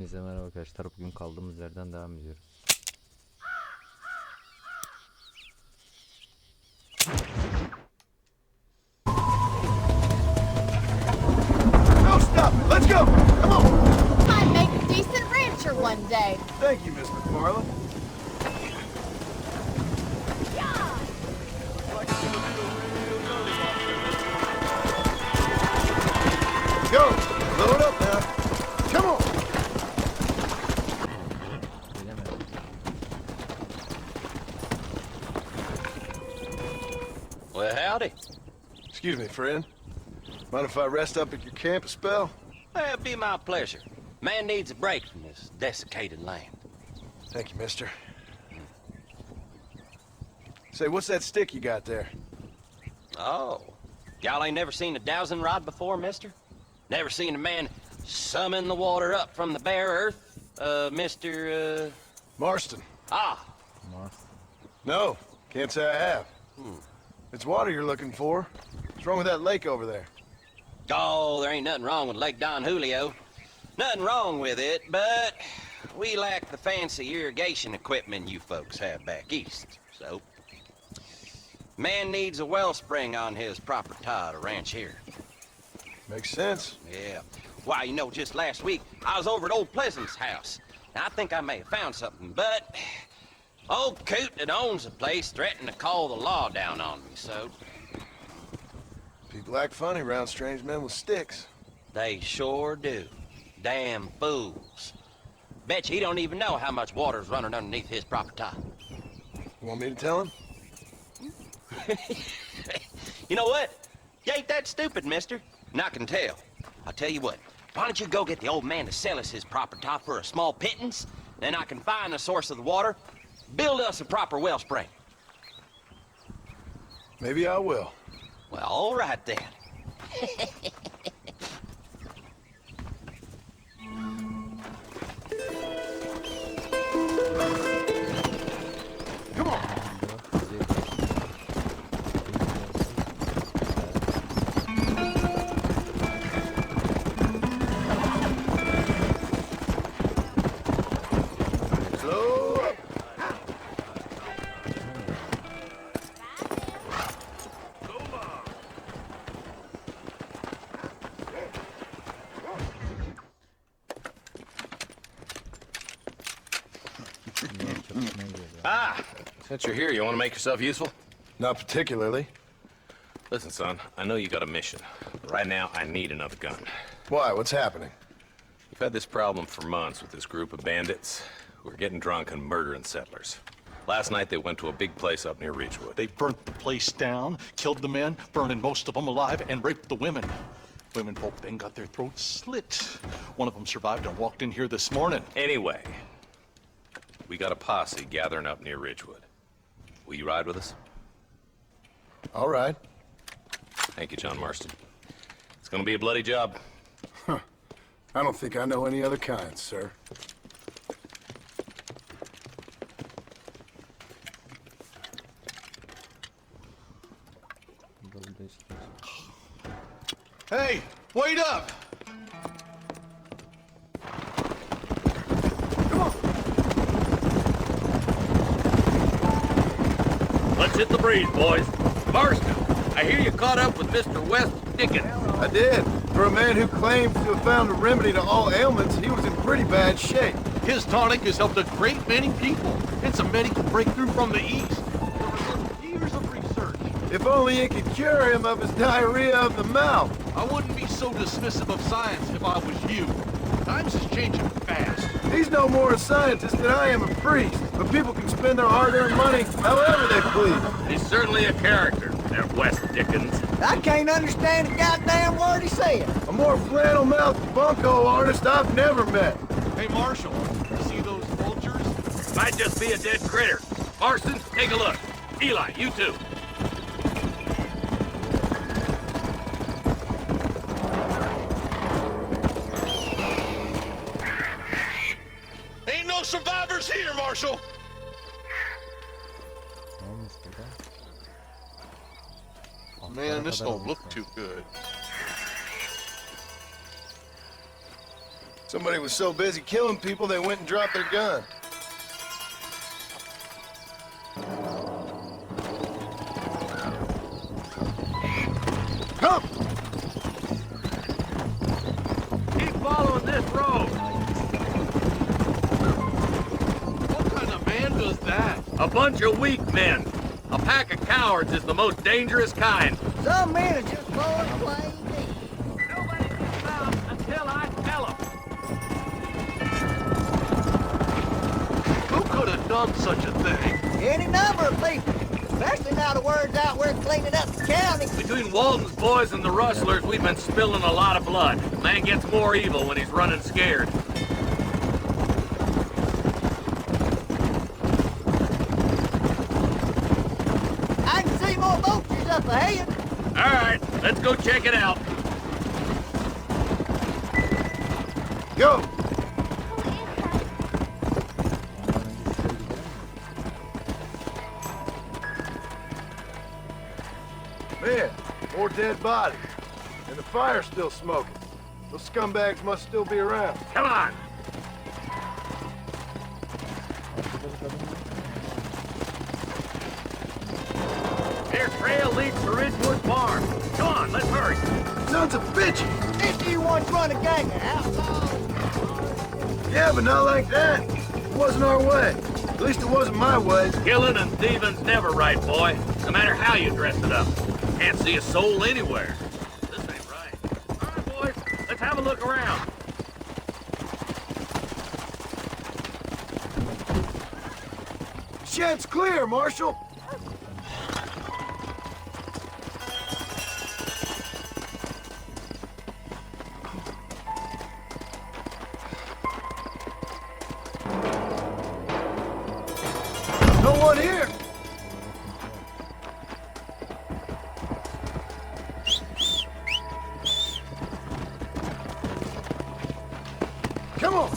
Herkese merhaba arkadaşlar. Bugün kaldığımız yerden devam ediyoruz. No, stop! Let's go! Come on! I'd make a decent rancher one day. Thank you, Miss McFarland. Go! Load up now. Come on! Gelemedim. Well, howdy. Excuse me, friend. Mind if I rest up at your camp a spell? Well, it'd be my pleasure. Man needs a break from this desiccated land. Thank you, mister. Say, what's that stick you got there? Oh, y'all ain't never seen a dowsing rod before, mister? Never seen a man summon the water up from the bare earth, Mr. Marston. Ah, No, can't say I have. It's water you're looking for. What's wrong with that lake over there? oh, there ain't nothing wrong with Lake Don Julio. Nothing wrong with it, but we lack the fancy irrigation equipment you folks have back east, so... Man needs a wellspring on his property to ranch here. Makes sense. Yeah. Why, you know, just last week, I was over at Old Pleasant's house. Now, I think I may have found something, but... Old Coot that owns the place threatened to call the law down on me, so... People act funny around strange men with sticks. They sure do. Damn fools. Bet you he don't even know how much water's running underneath his property. You want me to tell him? You know what? You ain't that stupid, mister. And I can tell. I'll tell you what. Why don't you go get the old man to sell us his property for a small pittance? Then I can find the source of the water, build us a proper wellspring. Maybe I will. Well, all right then. Come on! Slow up! Ah, since you're here, you want to make yourself useful? Not particularly. Listen, son, I know you got a mission. But right now, I need another gun. Why? What's happening? You've had this problem for months with this group of bandits who are getting drunk and murdering settlers. Last night, they went to a big place up near Ridgewood. They burnt the place down, killed the men, burning most of them alive, and raped the women. Women folk then got their throats slit. One of them survived and walked in here this morning. Anyway, we got a posse gathering up near Ridgewood. Will you ride with us? All right. Thank you, John Marston. It's gonna be a bloody job. I don't think I know any other kind, sir. Hey, wait up! Let's hit the breeze, boys. Marston, I hear you caught up with Mr. West Dickens. I did. For a man who claims to have found a remedy to all ailments, he was in pretty bad shape. His tonic has helped a great many people. It's a medical breakthrough from the East. The result of years of research. If only it could cure him of his diarrhea of the mouth. I wouldn't be so dismissive of science if I was you. Times is changing fast. He's no more a scientist than I am a priest. But people can spend their hard-earned money however they please. He's certainly a character, that West Dickens. I can't understand a goddamn word he said. A more flannel-mouthed bunko artist I've never met. Hey, Marshal, you see those vultures? Might just be a dead critter. Marston, take a look. Eli, you too. Ain't no survivors here, Marshal! Man, this don't look too good. Somebody was so busy killing people they went and dropped their gun. Come! Keep following this road. What kind of man does that? A bunch of weak men. A pack of cowards is the most dangerous kind. Some men are just born plain dead. Nobody gets out until I tell them. Who could have done such a thing? Any number of people, especially now the word's out we're cleaning up the county. Between Walton's boys and the rustlers, we've been spilling a lot of blood. Man gets more evil when he's running scared. I can see more vultures up ahead. All right, let's go check it out. Go! Man, more dead bodies. And the fire's still smoking. Those scumbags must still be around. Come on. Their trail leads to Ridgewood Farm. Come on, let's hurry. Sons of bitches! If you once run a gang of outlaws. Yeah, but not like that. It wasn't our way. At least it wasn't my way. Killing and thieving's never right, boy. No matter how you dress it up. Can't see a soul anywhere. This ain't right. All right, boys, let's have a look around. Shed's clear, Marshal. No one here. Come on.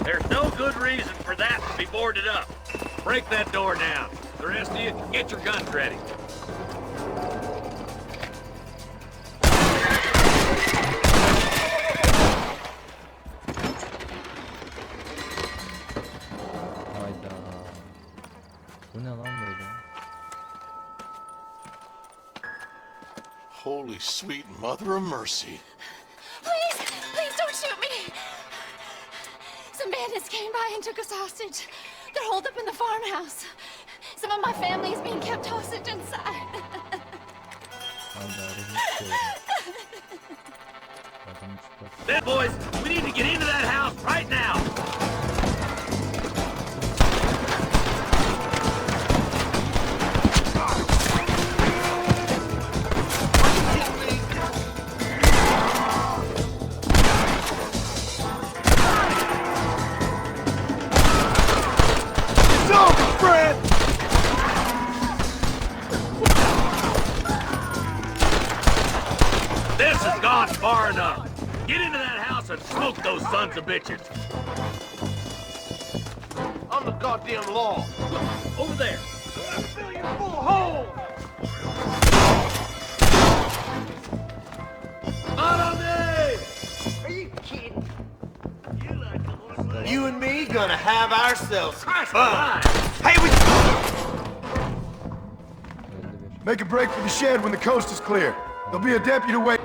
There's no good reason for that to be boarded up. Break that door down. The rest of you, get your guns ready. Hayda. Bu ne lan böyle? Holy sweet mother of mercy. Please, please don't shoot me. Some bandits came by and took us hostage. They're holed up in the farmhouse. Some of my family is being kept hostage inside. Hayda. Rezil şey. Adamı çıplak. Then, boys, we need to get into that house right now. It's over, Fred! This has gone far enough. Get into that house and smoke those sons of bitches. I'm the goddamn law. Look, over there. Fill you full of holes. Not on me! Are you kidding? You like the horse. You and me gonna have ourselves Christ fun. alive. Hey, we... Öldü bir. Make a break for the shed when the coast is clear. There'll be a deputy wait.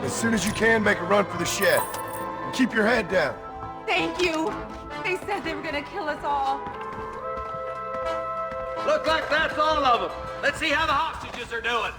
As soon as you can, make a run for the shed. Keep your head down. Thank you. They said they were gonna kill us all. Look like that's all of them. Let's see how the hostages are doing.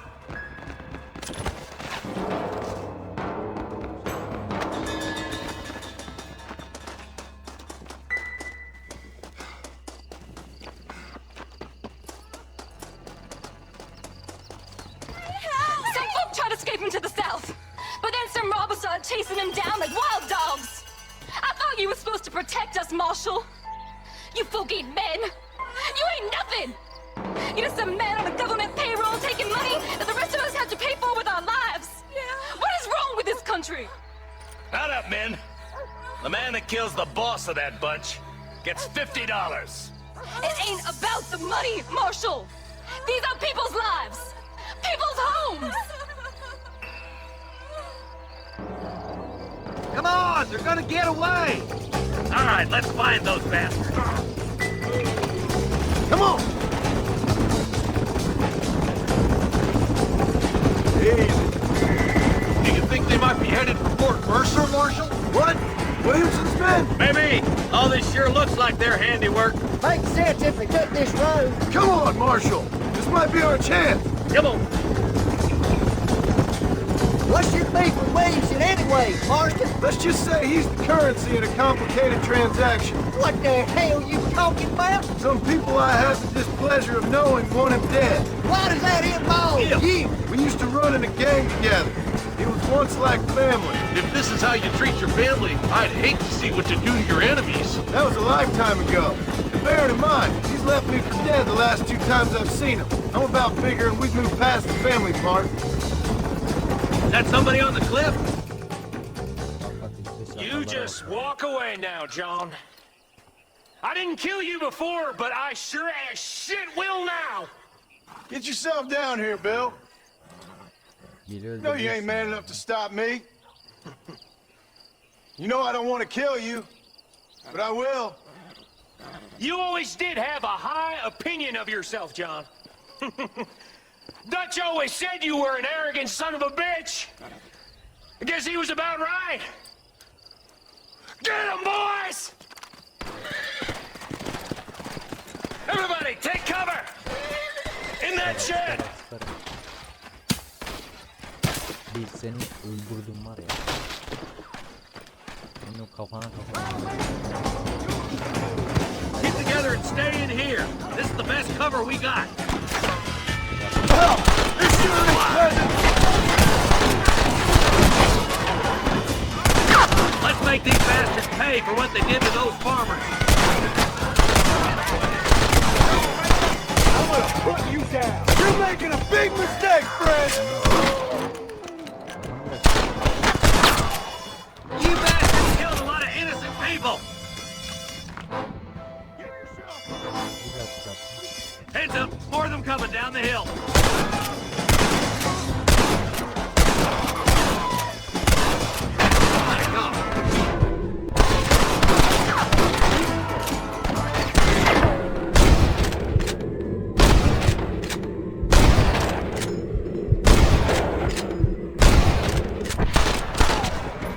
Some folk tried escaping to the south, but then some robbers started chasing them down like wild dogs. I thought you were supposed to protect us, Marshal. You folk ain't men. You ain't nothing. You're just a man on a government payroll taking money that the rest of us have to pay for with our lives. What is wrong with this country? Not up, men. The man that kills the boss of that bunch gets $50. It ain't about the money, Marshall. These are people's lives, people's homes. Come on, they're gonna get away. All right, let's find those bastards. Come on! Easy. Do you think they might be headed for Fort Mercer, Marshal? What? Williamson's men? Maybe. All this sure looks like their handiwork. Makes sense if we took this road. Come on, Marshal! This might be our chance! Come on. What's your beef with Williamson anyway, Marston? Let's just say he's the currency in a complicated transaction. What the hell you talking about? Some people I have the displeasure of knowing want him dead. Why does that involve you? We used to run in a gang together. It was once like family. If this is how you treat your family, I'd hate to see what you do to your enemies. That was a lifetime ago. And bearing in mind, he's left me for dead the last 2 times I've seen him. I'm about figuring we've moved past the family part. Is that somebody on the cliff? You Just walk away now, John. I didn't kill you before, but I sure as shit will now. Get yourself down here, Bill. No, you ain't man enough to stop me. You know I don't want to kill you, but I will. You always did have a high opinion of yourself, John. Dutch always said you were an arrogant son of a bitch. I guess he was about right. Get him, boys! Everybody, take cover! In that shed! Bir seni öldürdüm var ya. Senin o kafana. Get together and stay in here. This is the best cover we got. Let's make these bastards pay for what they did to those farmers. I'm gonna put you down. You're making a big mistake, friend. You bastards killed a lot of innocent people. Heads up, more of them coming down the hill.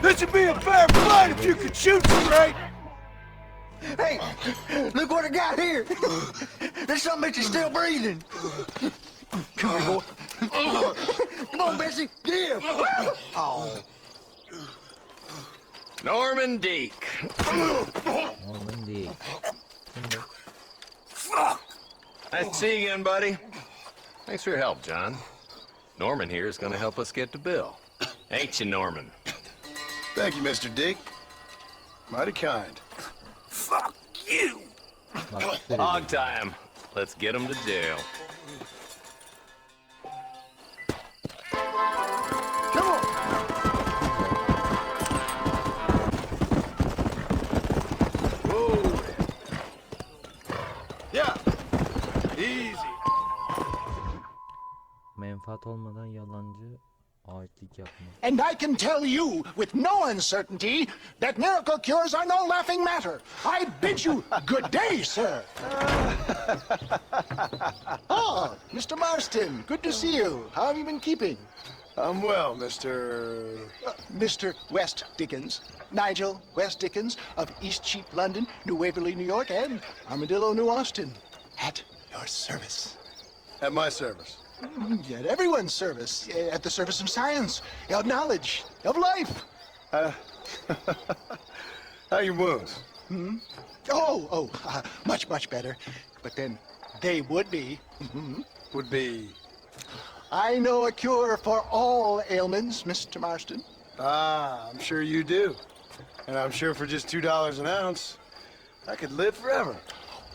This would be a fair fight if you could shoot straight. Hey, look what I got here. This son bitch is still breathing. Come here, boy. Come on, Bessie, get him. Oh. Norman Deek. Norman Deek. Nice to see you again, buddy. Thanks for your help, John. Norman here is going to help us get to Bill. Ain't you, Norman? Thank you, Mr. Dick. Mighty kind. Fuck you! Hog time. Let's get him to jail. Come on. Whoa. Yeah. Easy. Menfaat olmadan yalancı aitlik yapma. And I can tell you with no uncertainty that miracle cures are no laughing matter. I bid you good day, sir. Oh, Mr. Marston, good to see you. How have you been keeping? I'm well, Mr. Mr. West Dickens. Nigel West Dickens of East Cheap, London, New Waverly, New York, and Armadillo, New Austin. At your service. At my service. At everyone's service. At the service of science, of knowledge, of life. How your wounds? Much, much better. But then they would be. Would be. I know a cure for all ailments, Mr. Marston. Ah, I'm sure you do. And I'm sure for just $2 an ounce, I could live forever.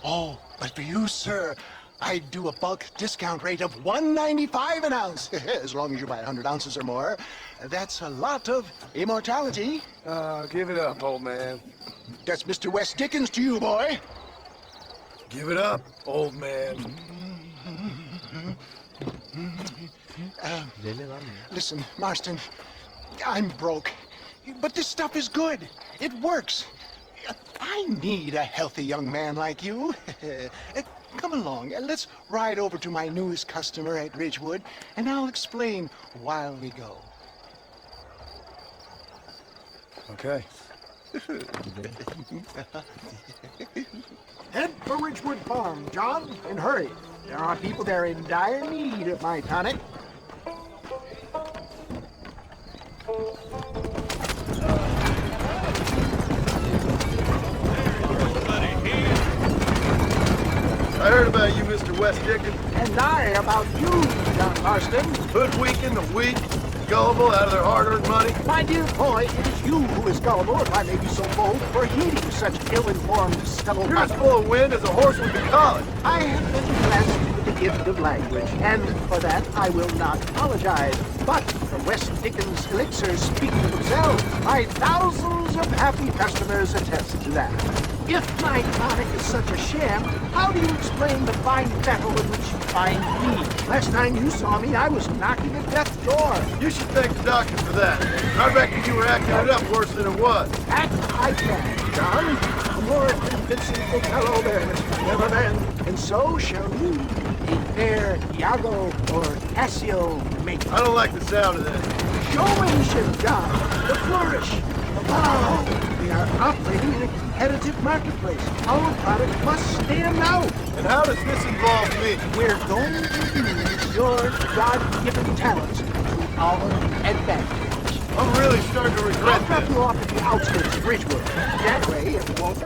Oh, but for you, sir, I do a bulk discount rate of $1.95 an ounce. As long as you buy 100 ounces or more. That's a lot of immortality. Give it up, old man. That's Mr. West Dickens to you, boy. Give it up, old man. Deli lan bu. Listen, Marston, I'm broke, but this stuff is good. It works. I need a healthy young man like you. Come along, let's ride over to my newest customer at Ridgewood, and I'll explain while we go. Okay. Head for Ridgewood Farm, John, and hurry. There are people there in dire need of my tonic. I heard about you, Mr. West Dickens. And I about you, John Marston. Hoodwinking the weak, gullible out of their hard-earned money. My dear boy, it is you who is gullible, if I may be so bold, for heeding such ill-informed stubble. You're as full of wind as a horse with a collar. I have been blessed with the gift of language, and for that I will not apologize. But the West Dickens elixirs speak for themselves. My thousands of happy customers attest to that. If my tonic is such a sham, how do you explain the fine battle in which you find me? Last time you saw me, I was knocking at death's door. You should thank the doctor for that. I reckon you were acting it up worse than it was. That I can, John. A more convincing fellow there has never been. And so shall you, a fair Iago or Cassio make. I don't like the sound of that. Showmanship, John. The flourish. The wow. We are operating in a competitive marketplace. Our product must stand out. And how does this involve me? We're going to use your God-given talents to our advantage. I'm really starting to regret I'll drop this. you off at the outskirts of Ridgewood. That way it won't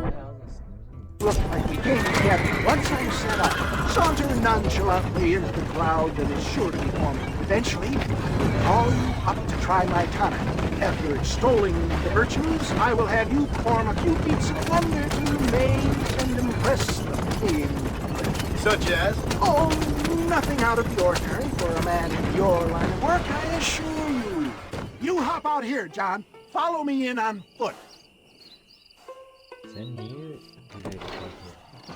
look like we came together. Once I'm set up, saunter nonchalantly into the crowd that is sure to be forming. Eventually, I'll call you up to try my tonic. After extolling the virtues, I will have you perform a few feats of wonder to amaze and impress the paying. Such as? Oh, nothing out of the ordinary for a man in your line of work, I assure you. You hop out here, John. Follow me in on foot. Sen niye buraya bakıyorsun?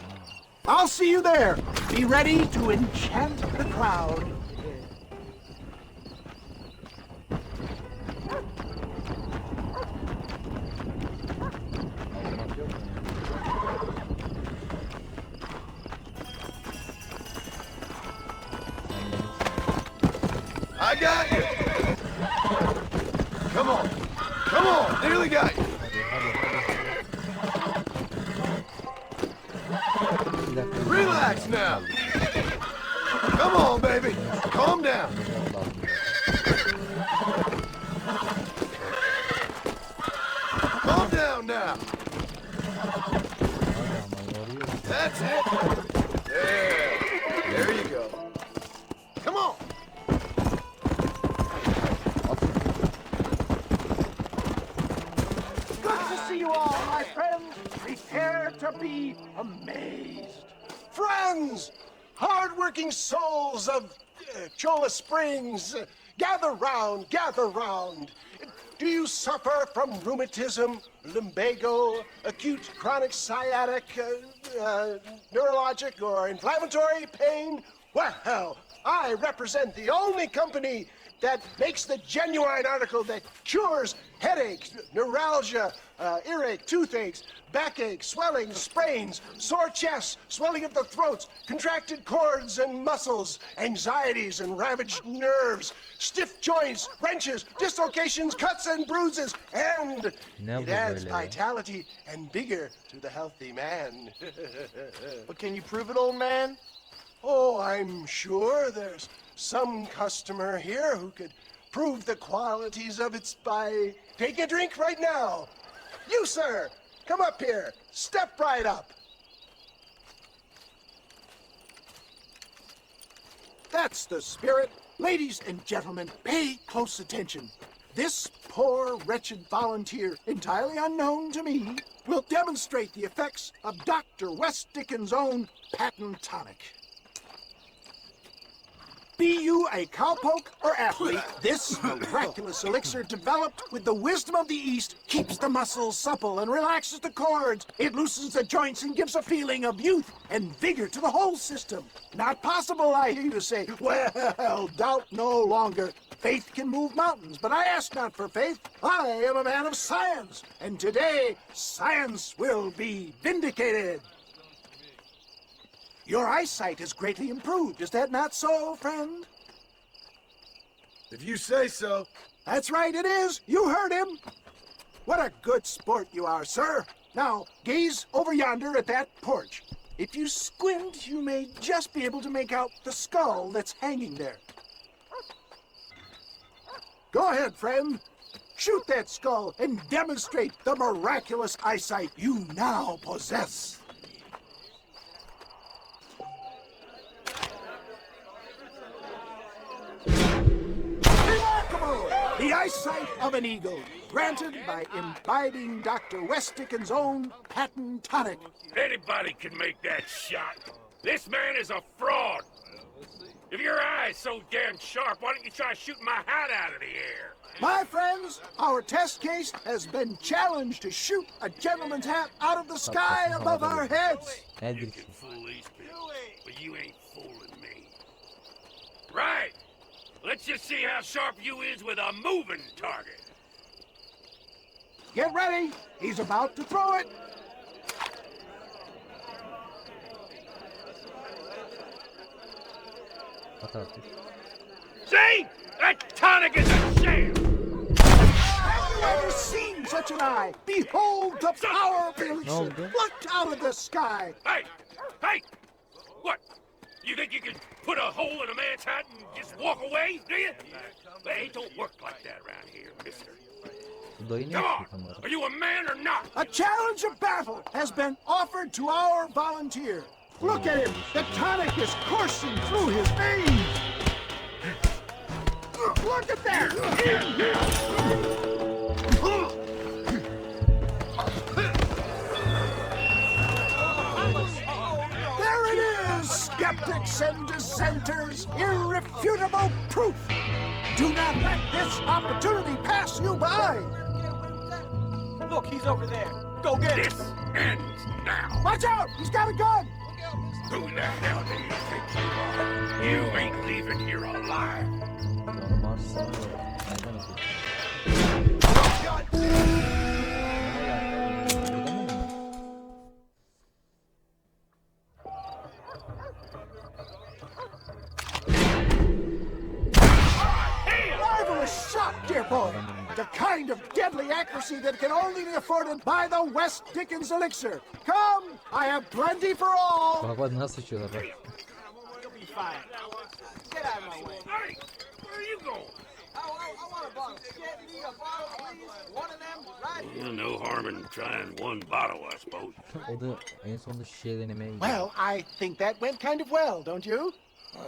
I'll see you there. Be ready to enchant the crowd. Almak yok mu I got you. Come on. Come on. Nearly got you. Relax now. Come on, baby. Calm down. Calm down now. That's it. There. There you go. Come on. Good to see you all, my friends. Prepare to be amazed. Friends, hard-working souls of Cholla Springs, gather round, gather round. Do you suffer from rheumatism, lumbago, acute chronic sciatic, neurologic, or inflammatory pain? Well, I represent the only company that makes the genuine article that cures headaches, neuralgia, earache, toothaches, backache, swelling, sprains, sore chests, swelling of the throats, contracted cords and muscles, anxieties and ravaged nerves, stiff joints, wrenches, dislocations, cuts and bruises, and it adds vitality and vigor to the healthy man. But can you prove it, old man? Oh, I'm sure there's some customer here who could prove the qualities of it by taking a drink right now. You, sir, come up here. Step right up. That's the spirit. Ladies and gentlemen, pay close attention. This poor, wretched volunteer, entirely unknown to me, will demonstrate the effects of Dr. West Dickens' own patent tonic. Be you a cowpoke or athlete, this miraculous elixir developed with the wisdom of the East keeps the muscles supple and relaxes the cords. It loosens the joints and gives a feeling of youth and vigor to the whole system. Not possible, I hear you say. Well, doubt no longer. Faith can move mountains, but I ask not for faith. I am a man of science, and today science will be vindicated. Your eyesight has greatly improved. Is that not so, friend? If you say so. That's right, it is. You heard him. What a good sport you are, sir. Now, gaze over yonder at that porch. If you squint, you may just be able to make out the skull that's hanging there. Go ahead, friend. Shoot that skull and demonstrate the miraculous eyesight you now possess. Remarkable! The eyesight of an eagle, granted by imbibing Dr. Westicken's own patent tonic. Anybody can make that shot. This man is a fraud. If your eye's so damn sharp, why don't you try shooting my hat out of the air? My friends, our test case has been challenged to shoot a gentleman's hat out of the sky above our heads. You can fool these people, but you ain't fooling me. Right. Let's just see how sharp you is with a moving target. Get ready. He's about to throw it. See? That tonic is a sham! Have you ever seen such an eye? Behold the power of the elixir plucked out of the sky. Hey! Hey! What? You think you can put a hole in a man's hat and just walk away, do you? They don't work like that around here, mister. Come on! Are you a man or not? A challenge of battle has been offered to our volunteer. Look at him. The tonic is coursing through his veins. Look at that! There it is, skeptics and dissenters, irrefutable proof. Do not let this opportunity pass you by. Look, he's over there. Go get him. This ends now. Watch out! He's got a gun! Who the hell do you think you are? You ain't leaving here alive. Johnmarston Marvelous shot, dear boy. The kind of deadly accuracy that can only be afforded by the West Dickens elixir. Come, I have plenty for all. Bak bak nasıl sıçıyorlar bak. You'll be fine. Get out of my way. Hey, where are you going? I want a bottle. Get me a bottle, please. One of them, right here. No harm in trying one bottle, I suppose. O da en sonunda şişe denemeye gidiyor. Well, I think that went kind of well, don't you?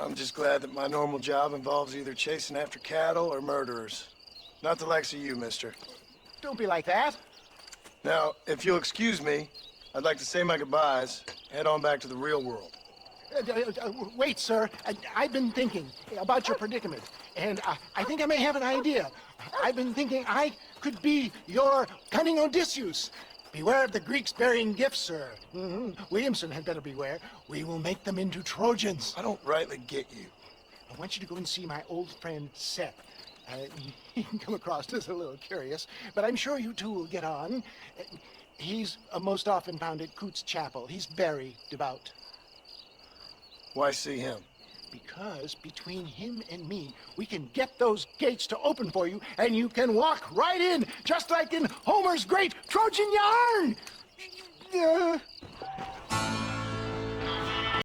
I'm just glad that my normal job involves either chasing after cattle or murderers. Not the likes of you, mister. Don't be like that. Now, if you'll excuse me, I'd like to say my goodbyes, head on back to the real world. Wait, sir. I've been thinking about your predicament, and I think I may have an idea. I've been thinking I could be your cunning Odysseus. Beware of the Greeks bearing gifts, sir. Williamson had better beware. We will make them into Trojans. I don't rightly get you. I want you to go and see my old friend Seth. He can come across as a little curious, but I'm sure you two will get on. He's most often found at Coots Chapel. He's very devout. Why see him? Because between him and me, we can get those gates to open for you, and you can walk right in, just like in Homer's great Trojan yarn.